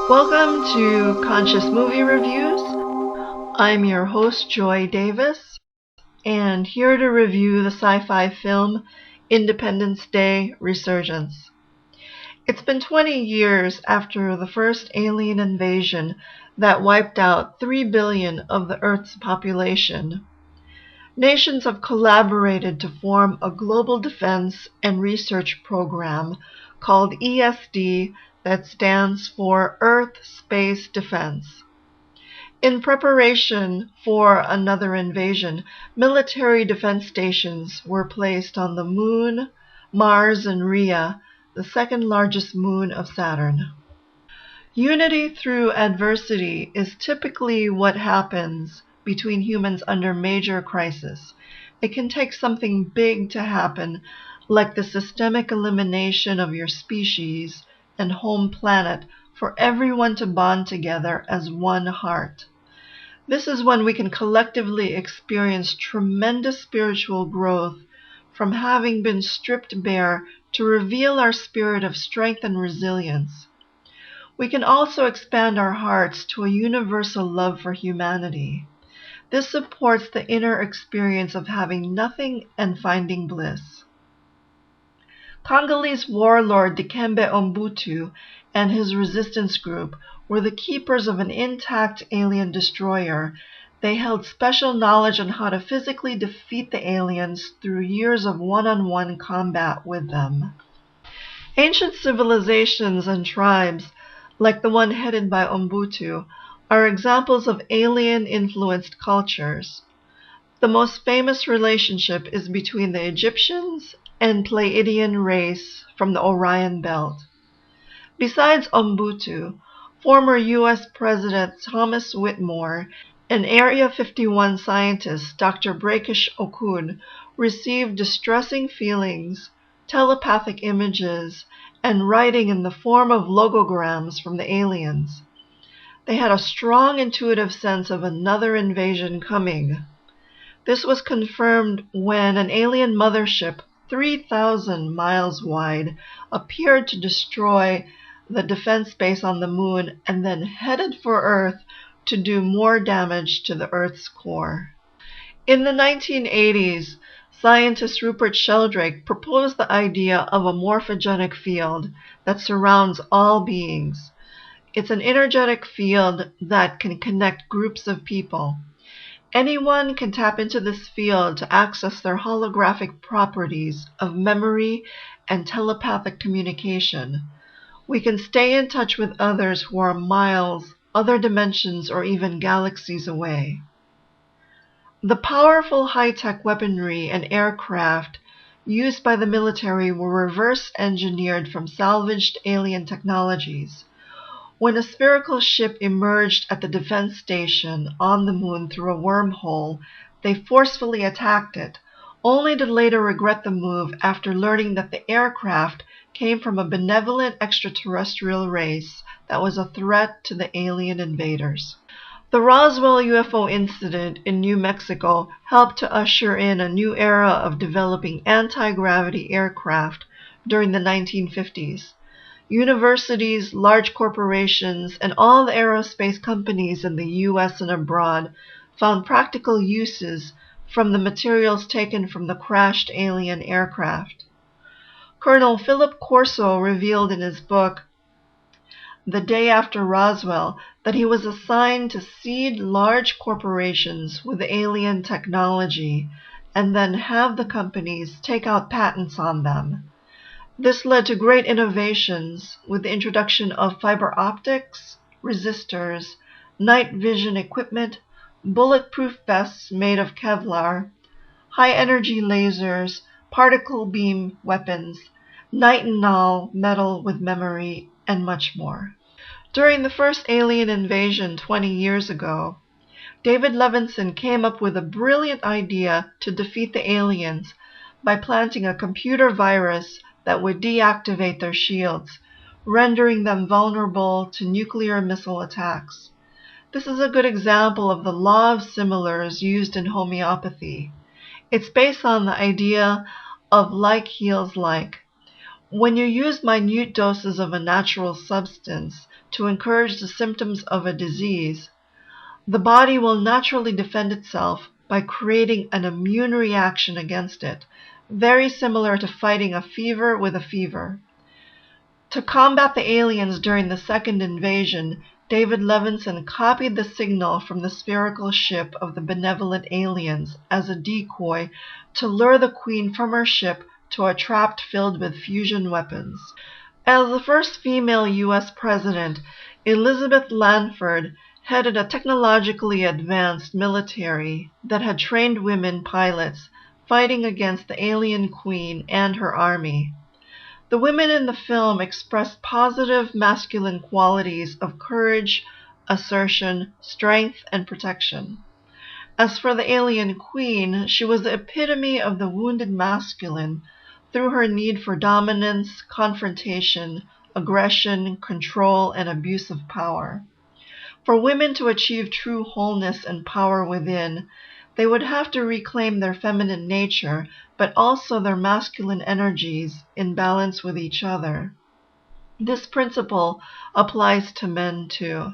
Welcome to Conscious Movie Reviews. I'm your host, Joy Davis, and here to review the sci-fi film Independence Day: Resurgence. It's been 20 years after the first alien invasion that wiped out 3 billion of the Earth's population. Nations have collaborated to form a global defense and research program called ESD that stands for Earth Space Defense. In preparation for another invasion, military defense stations were placed on the Moon, Mars, and Rhea, the second largest moon of Saturn. Unity through adversity is typically what happens between humans under major crisis. It can take something big to happen, like the systemic elimination of your species and home planet, for everyone to bond together as one heart. This is when we can collectively experience tremendous spiritual growth from having been stripped bare to reveal our spirit of strength and resilience. We can also expand our hearts to a universal love for humanity. This supports the inner experience of having nothing and finding bliss. Congolese warlord Dikembe Mobutu and his resistance group were the keepers of an intact alien destroyer. They held special knowledge on how to physically defeat the aliens through years of one-on-one combat with them. Ancient civilizations and tribes, like the one headed by Mobutu, are examples of alien-influenced cultures. The most famous relationship is between the Egyptians and Pleiadian race from the Orion Belt. Besides Mobutu, former U.S. President Thomas Whitmore and Area 51 scientist Dr. Brakish Okun received distressing feelings, telepathic images, and writing in the form of logograms from the aliens. They had a strong intuitive sense of another invasion coming. This was confirmed when an alien mothership 3,000 miles wide appeared to destroy the defense base on the moon and then headed for Earth to do more damage to the Earth's core. In the 1980s, scientist Rupert Sheldrake proposed the idea of a morphogenic field that surrounds all beings. It's an energetic field that can connect groups of people. Anyone can tap into this field to access their holographic properties of memory and telepathic communication. We can stay in touch with others who are miles, other dimensions, or even galaxies away. The powerful high-tech weaponry and aircraft used by the military were reverse-engineered from salvaged alien technologies. When a spherical ship emerged at the defense station on the moon through a wormhole, they forcefully attacked it, only to later regret the move after learning that the aircraft came from a benevolent extraterrestrial race that was a threat to the alien invaders. The Roswell UFO incident in New Mexico helped to usher in a new era of developing anti-gravity aircraft during the 1950s. Universities, large corporations, and all the aerospace companies in the U.S. and abroad found practical uses from the materials taken from the crashed alien aircraft. Colonel Philip Corso revealed in his book, The Day After Roswell, that he was assigned to seed large corporations with alien technology and then have the companies take out patents on them. This led to great innovations with the introduction of fiber optics, resistors, night vision equipment, bulletproof vests made of Kevlar, high-energy lasers, particle beam weapons, nitinol metal with memory, and much more. During the first alien invasion 20 years ago, David Levinson came up with a brilliant idea to defeat the aliens by planting a computer virus that would deactivate their shields, rendering them vulnerable to nuclear missile attacks. This is a good example of the law of similars used in homeopathy. It's based on the idea of like heals like. When you use minute doses of a natural substance to encourage the symptoms of a disease, the body will naturally defend itself by creating an immune reaction against it, very similar to fighting a fever with a fever. To combat the aliens during the second invasion, David Levinson copied the signal from the spherical ship of the benevolent aliens as a decoy to lure the Queen from her ship to a trap filled with fusion weapons. As the first female U.S. president, Elizabeth Lanford headed a technologically advanced military that had trained women pilots fighting against the alien Queen and her army. The women in the film expressed positive masculine qualities of courage, assertion, strength, and protection. As for the alien Queen, she was the epitome of the wounded masculine through her need for dominance, confrontation, aggression, control, and abuse of power. For women to achieve true wholeness and power within, they would have to reclaim their feminine nature, but also their masculine energies in balance with each other. This principle applies to men too.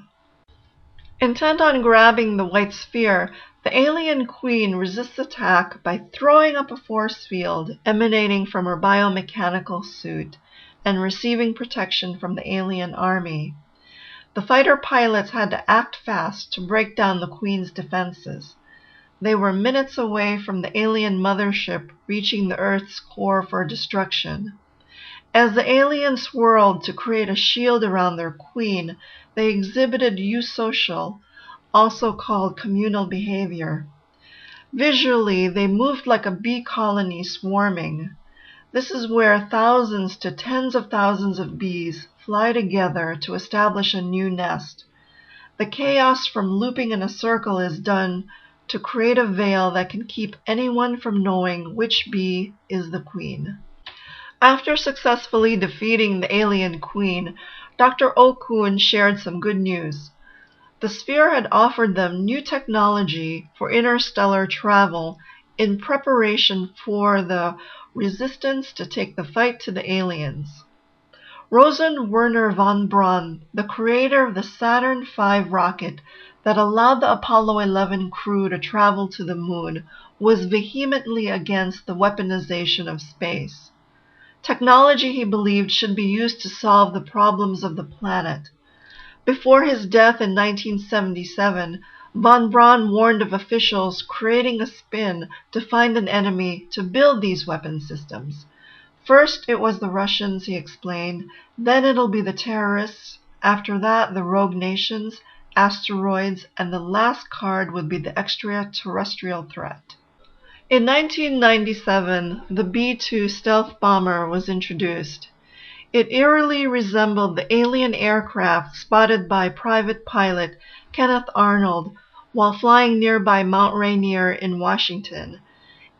Intent on grabbing the white sphere, the alien Queen resists attack by throwing up a force field emanating from her biomechanical suit and receiving protection from the alien army. The fighter pilots had to act fast to break down the Queen's defenses. They were minutes away from the alien mothership reaching the Earth's core for destruction. As the aliens swirled to create a shield around their Queen, they exhibited eusocial, also called communal behavior. Visually, they moved like a bee colony swarming. This is where thousands to tens of thousands of bees fly together to establish a new nest. The chaos from looping in a circle is done to create a veil that can keep anyone from knowing which bee is the Queen. After successfully defeating the alien Queen, Dr. Okun shared some good news. The sphere had offered them new technology for interstellar travel in preparation for the resistance to take the fight to the aliens. Rosen Werner von Braun, the creator of the Saturn V rocket that allowed the Apollo 11 crew to travel to the moon, was vehemently against the weaponization of space. Technology, he believed, should be used to solve the problems of the planet. Before his death in 1977, von Braun warned of officials creating a spin to find an enemy to build these weapon systems. First it was the Russians, he explained, then it'll be the terrorists, after that the rogue nations, asteroids, and the last card would be the extraterrestrial threat. In 1997, the B-2 stealth bomber was introduced. It eerily resembled the alien aircraft spotted by private pilot Kenneth Arnold while flying nearby Mount Rainier in Washington,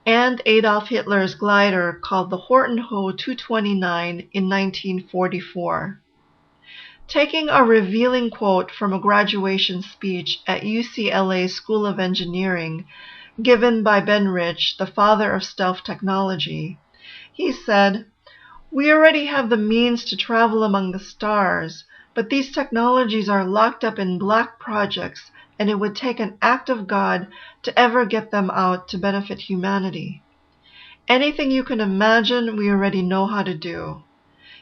and Adolf Hitler's glider called the Horton-Ho 229 in 1944. Taking a revealing quote from a graduation speech at UCLA School of Engineering, given by Ben Rich, the father of stealth technology, he said, "We already have the means to travel among the stars, but these technologies are locked up in black projects, and it would take an act of God to ever get them out to benefit humanity. Anything you can imagine, we already know how to do."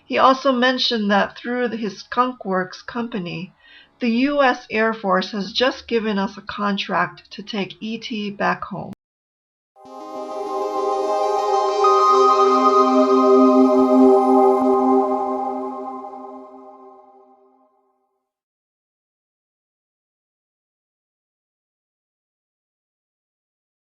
He also mentioned that through his Skunk Works company, the U.S. Air Force has just given us a contract to take ET back home.